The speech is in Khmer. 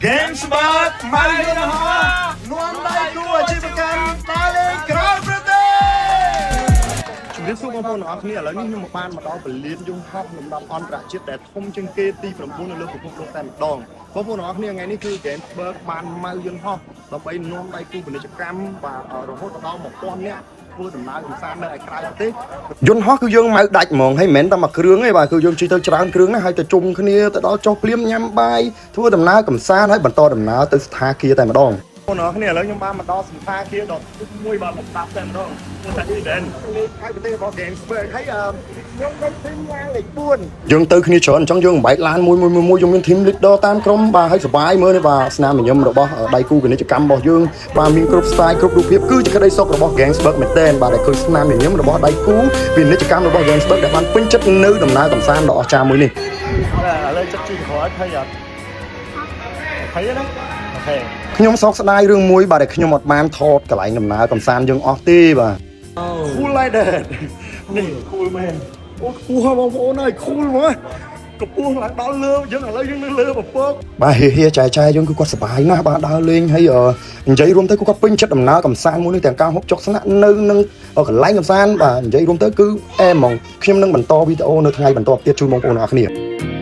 Gamesbird មកយន្តហោះនាំដៃគូអាជីវកម្មតាលេងក្រៅប្រទេសជំរាបសួរបងប្អូនទាំងអស់គ្នាឥឡូវនេះខ្ញុំបានមកដល់ពលានយន្តហោះលំដាប់អន្តរជាតិដែលធំជាងគេទី9នៅលើពិភពលោកតែម្ដងបងប្អូនទាំងអស់គ្នាថ្ងៃនេះគឺ Gamesbird បានមកយន្តហោះដើម្បីនាំដៃគូពាណិជ្ជកម្មបាទរហូតដល់ 1000 នាក់ធ្វើដំណើរកម្សាន្តនៅឯក្រៅប្រទេសយន្តហោះគឺយើងមកដាច់ហ្មងហើយមិនមែនតែមួយគ្រឿងទេបាទគឺយើងជិះទៅច្រើនគ្រឿងណាស់ហើយទៅជុំគ្នាទៅដល់ចុះភ្លាមញ៉ាំបាយធ្វើដំណើរកម្សាន្តហើយបន្តដំណើរទៅស្ថានភាពតែម្ដងបងប្អូនគ្នាឥឡូវខ្ញុំបានមកដល់សន្តាគារដ៏មួយបាទមកស្ដាប់តែម្ដងគឺថា event ហើយប្រទេសរបស់ Gamesbird ហើយខ្ញុំទៅទីឡានលេខ4យើងទៅគ្នាច្រើនអញ្ចឹងយើងបែកឡានមួយយើងមាន team leader តាមក្រុមបាទហើយសប្បាយមើលនេះបាទស្នាមញញឹមរបស់ដៃគូពាណិជ្ជកម្មរបស់យើងបាទមានគ្រប់ style គ្រប់រូបភាពគឺជាក្តីសុខរបស់ Gamesbird មែនទែនបាទដែលឃើញស្នាមញញឹមរបស់ដៃគូពាណិជ្ជកម្មរបស់ Gamesbird ដែលបានពេញចិត្តនៅដំណើរកម្សាន្តដ៏អស្ចារ្យមួយនេះឥឡូវចិត្តជិះក្រោយភ័យអត់ភ័យណាអូខេខ្ញុំសោកស្ដាយរឿងមួយបាទដែលខ្ញុំអត់បានថតកន្លែងដំណើរកម្សាន្តយើងអស់ទេបាទ cool like that នេះ cool មែនអូខ្ពស់បងប្អូនអើយ cool ហ្មងកម្ពស់ឡើងដល់លើយើងឥឡូវយើងនៅលើពពកបាទហៀចាយយើងគឺគាត់សប្បាយណាស់បាទដើរលេងហើយនិយាយរួមទៅគឺគាត់ពេញចិត្តដំណើរកម្សាន្តមួយនេះទាំងការហូបចុកស្នាក់នៅនឹងកន្លែងកម្សាន្តបាទនិយាយរួមទៅគឺអែមហ្មងខ្ញុំនឹងបន្តវីដេអូនៅថ្ងៃបន្តទៀតជូនបងប្អូនអរគ្នា